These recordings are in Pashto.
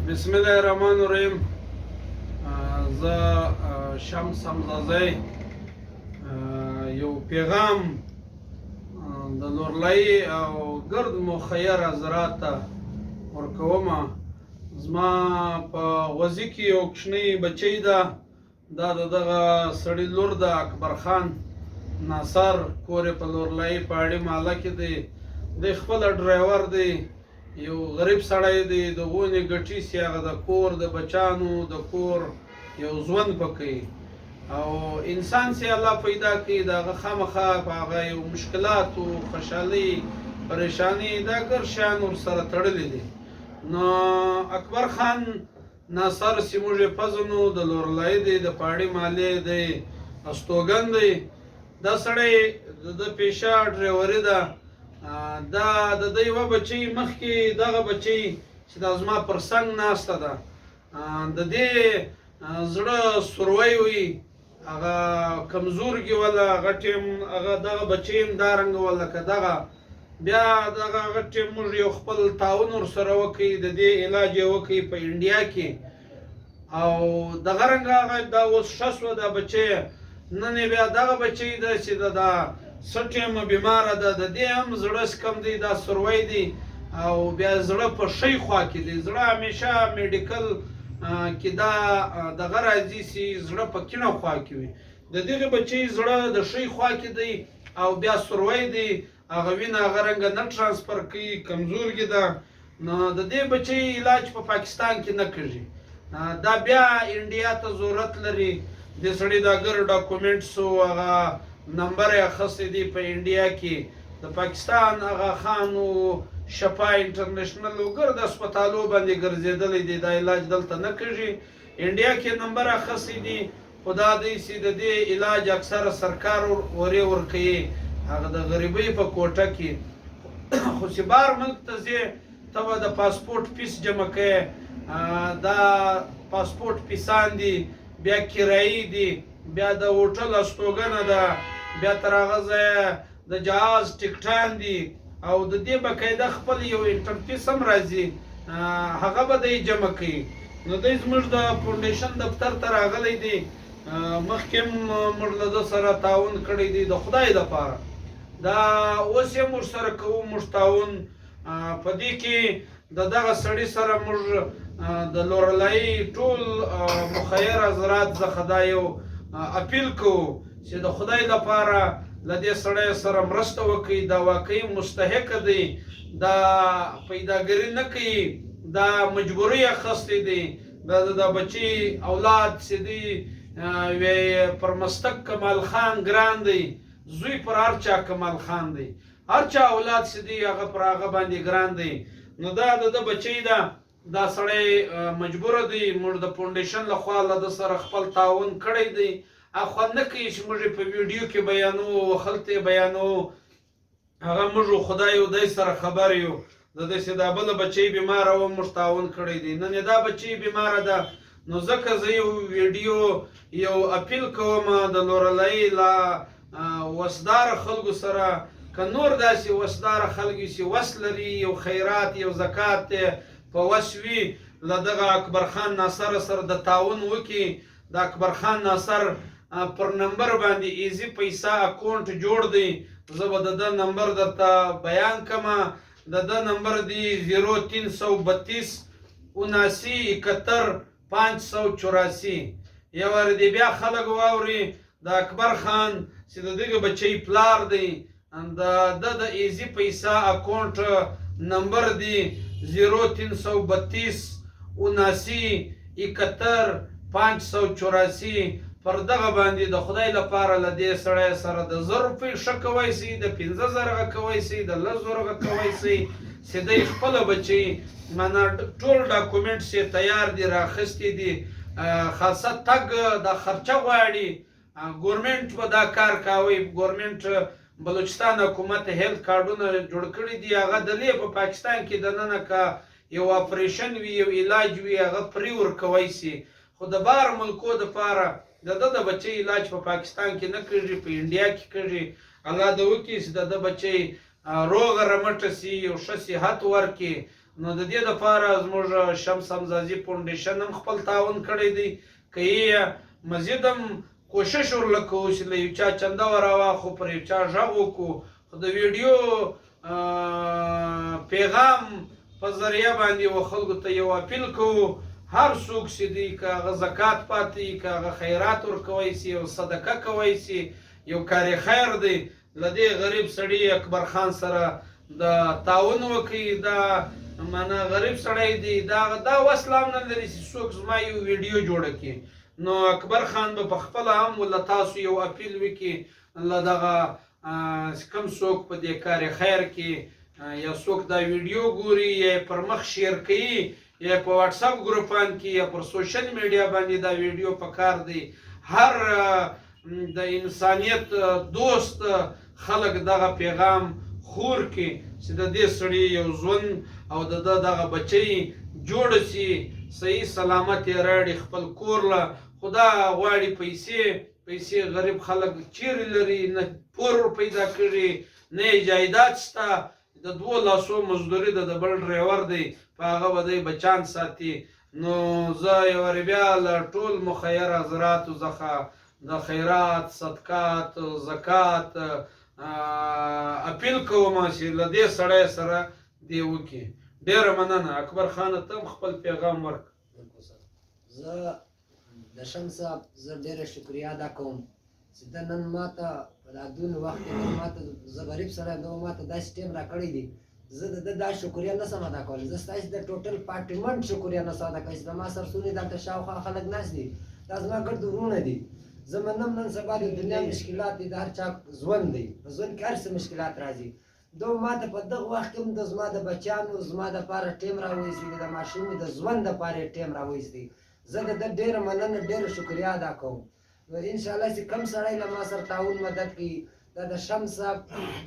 بسم الله الرحمن الرحیم. زه شمس حمزازی یو پیغام د لورلۍ او ګرد مخیر حضرات ته ورکوم. زما په غوزي کې یو کوچنی بچی ده، دا د دغه سړي لور ده، اکبر خان ناصر. کور یې په لورلۍ په اړې محله کې دی. دی خپله ډرایور دی، یو غریب سړی دی، د غونې ګټي سي، هغه د کور د بچانو د کور یو ژوند پکوي او انسان سي الله پیدا کوي، د هغه خامخا په هغه یو مشکلاتو، خوشحالي، پریشاني، دا ګر شیان ورسره تړلي دي. نو اکبر خان ناصر سي موږ یې پزنو، د لورلۍ دی، د پاړې محلې دی، استوګن دی. دا سړی د پیشه ډرایوري ده. دا د ده یوه بچۍ مخکې دغه بچۍ چې دا زما پر څنګ ناسته ده، د دې زړه سروی وي، هغه کمزورګي وله، هغه ټیم هغه دغه بچۍ هم دارنګه وه لکه دغه. بیا دغه هغه ټیم موږ یو خپل تعاون ورسره وکړي، د دې علاج یې وکړي په انډیا کې. او دغه رنګه هغه دا اوس ښه شوه دا بچۍ. نن یې بیا دغه بچۍ ده چې دا څه ټیمه بیماره ده، د دې هم زړه کم دی، دا سروی دی او بیا زړه په ښۍ خوا کې دی. زړه همیشه میډیکل کې دا دغه راځي چې زړه په کیڼه خوا کې وي. د دغې بچۍ زړه د ښۍ خوا کې دی او بیا سروی دی، هغه وینه هغه رنګه نه ټرانسفر کوي، کمزورګي ده. نو د دې بچۍ علاج په پاکستان کې نه کېږي، دا بیا انډیا ته ضرورت لري. د سړي دا ګر ډاکومنټس و هغه نمبر یې اخیستی دی په انډیا کې، د پاکستان هغه خان و شفا انټرنیشنل و ګرد هسپتالو باندې ګرځېدلی دی، دا علاج دلته نه کېږي. انډیا کې نمبر اخیستی دی، خو دا دی چې د دې علاج اکثره سرکار ورې ورکوي، هغه د غریبۍ په کوټه کې. خو چې بهر ملک ته ځې ته به د پاسپورټ فیس جمع کوې، دا پاسپورټ فیسان دي، بیا کرایي دي، بیا د هوټل استوګنه ده، بیا تر هغه ځایه د جهاز ټکټان دي او د دې باقاعده خپل یو انټرفیس هم راځي، هغه به دی جمع کوي. نو دی زموږ د فاونډیشن دفتر ته راغلی دی، مخکې هم موږ له ده سره تعاون کړی دی. د خدای دپاره دا اوس یې موږ سره کوو، موږ تعاون په دې کې د دغه سړي سره موږ د لورلۍ ټول مخیر حضرات څخه دا یو اپیل کوو چې د خدای لپاره له دې سړی سره مرسته وکړي. دا واقعي مستحق دی، دا پیداګري نه کوي، دا مجبوري اخیستی دی. د بچي اولاد چې دی وی پر مستق کمال خان ګران دی، زوی پر هر چا کمال خان دی، هر چا اولاد چې دی هغه پر هغه باندې ګران دی. نو دا د بچی ده، دا سړی مجبوره دی. موږ د فاونډیشن لخوا له ده سره خپل تعاون کړی دی. خوند نه کوي چې موږ په ویډیو کې بیانو، خلته یې بیانو، هغه موږ خدای او دی سره خبر یو. د داسې دا بله بچۍ بیماره وه، موږ تعاون کړی دی. نن یې دا بچۍ بیماره ده، نو ځکه زه یو ویډیو یو اپیل کوم د لورلۍ له وسداره خلکو سره، که نور داسې وسداره خلک چې وس لري، یو خیرات یو زکات په وس وي، له دغه اکبر خان ناصر سره د تعاون وکړي. د اکبر خان ناصر پر نمبر باندې ایزی پیسا اکاونټ جوړ دی، زه به د ده نمبر درته بیان کړم. د ده نمبر دی 0332 79 584. یو وار دی بیا خلک واوري، د اکبر خان چې د دغه بچۍ پلار دی، د د ایزی پیسا اکاونټ نمبر دی 0332 79 71 584. پر دغه باندې د خدای لپاره له دې سړی سره د 1000 روپۍ ښه کوی سي، د 15000 کوی سي، د 10000 کوی سي، چې دی خپله بچۍ معنا ټول ډاکومنټس یې تیار دي، راخیستي دي. خاصه تګ د خرچه غواړي، ګورمنټ به دا کار کوي. ګورمنټ بلوچستان حکومت هیلث کارډونه جوړ کړي دي، هغه دلې په پاکستان کې دننه که یو اپریشن وي، یو علاج وي، هغه پرې ورکوی سي. خو د بهر ملکو دپاره د ده د بچۍ علاج په پاکستان کې نه کېږي، په انډیا کې کېږي. الله دې وکړي چې د ده بچۍ روغه رمټه سي، یو ښه صحت ورکړي نو د دې دپاره زموږ شمس حمزازي فاونډیشن هم خپل تعاون کړی دی که یې مزید هم کوشش ورله کوو چې له یو چا چنده وراواخو پر یو چا غږ وکړو خو د ویډیو پیغام په ذریعه باندې و خلکو ته یو اپیل کوو هر څوک چې دی که هغه زکات پاتې که هغه خیرات ورکوی سي او صدقه کوی سي یو کار خیر دی له دې غریب سړي اکبر خان سره د تعاون وکړي دا معنا غریب سړی دی دا وس لا هم نه لري چې څوک زما یو ویډیو جوړه کړي نو اکبر خان به په خپله هم له تاسو یو اپیل وکړي له دغه کم څوک په دې کار خیر کې یا څوک دا ویډیو ګوري یا پر مخ شیر کوي یا په واتس اپ ګروپان کې یا پر سوشل میډیا باندې دا ویډیو پکار دی هر د انسانیت دوست خلک دغه پیغام خور کې چې د دې سړي یو ژوند او د دغه بچی جوړ شي صحیح سلامت یې راړي خپل کور له خدا غواړي پیسې غریب خلک چیرې لري نه پور پیدا کړي نه جایداد شته د 2 لاسو مزدوري د بل ډرایور دی په هغه به دی بچان ساتي نو زه یو بیا له ټول مخیر حضراتو څخه د خیرات صدقات زکات اپیل کوم چې له دې سړی سره دی وکړي ډېره مننه اکبر خان ته هم خپل پیغام ورکړه زه د شمس صاحب زه ډېره شکریه ادا کوم چې د نن ماته په دا دون وخت کې ماته زه غریب سړی یم ماته داسې ټیم راکړی دی زه د ده دا شکریه نه شم ادا کولی زه ستاسې د ټوټل پارټیمنټ شکریه نه شم ادا کولی چې زما سر څونې دلته شاوخوا خلک ناست دي دا زما ګرد ورونه دي زه منم نن سبا د دنیا مشکلات دي د هر چا ژوند دی په ژوند کې هر څه مشکلات راځي دو ماته په دغه وخت کې هم د زما د بچیانو زما دپاره ټیم راوایستی د ماشومې د ژوند دپاره یې ټیم راوایستی زه د ده ډېره مننه ډېره شکریه ادا کوم نو انشاءالله چې کم سړی له ما سره تعاون مدد کوي دا د شمس صاحب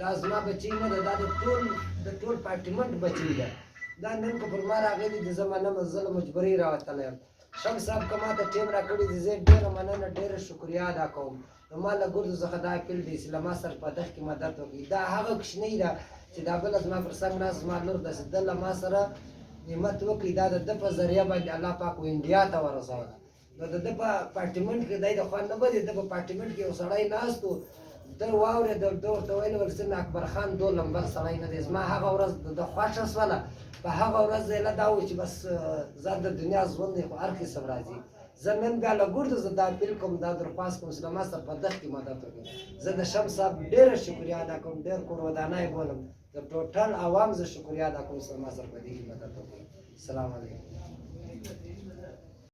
دا زما بچی نه ده دا د ټول پارټیمنټ بچی ده دا نن که پر ما راغلی دي زه منم زه له مجبورۍ راوتلی یم شمس صاحب که ما ته ټیم راکړی دی زه ډېره مننه ډېره شکریه ادا کوم نو ما له ګردو څخه دا اپیل دی چې له ما سره په دغه کې مدد وکړي دا هغه کوچنۍ ده چې دا بله زما پر څنګ ناست زما لور ده چې ده له ما سره همت وکړي دا د ده په ذریعه باندې الله پاک انډیا ته ورسوله نو د ده په پارټیمنټ کې دی د خوند نه بدې ده په پارټیمنټ کې یو سړی ناست و ده واورېد ده ورته ویل ول څنګه اکبر خان 2 نمبر سړی نه دی زما هغه ورځ د خوښه شوله په هغه ورځ ایله دا و چې بس زه د دنیا ژوند دی خو هر قسم راځي زه نن بیا له ګردو زه دا اپیل کوم دا درخواست کوم چې له ما سره په دغه کې مدد وکړي زه د شمس صاحب ډېره شکریه ادا کوم ډېر کورودانه یې بولم د ټوټل عوام زه شکریه ادا کوم چې له ما سره په دې کې مدد وکړي السلام علیکم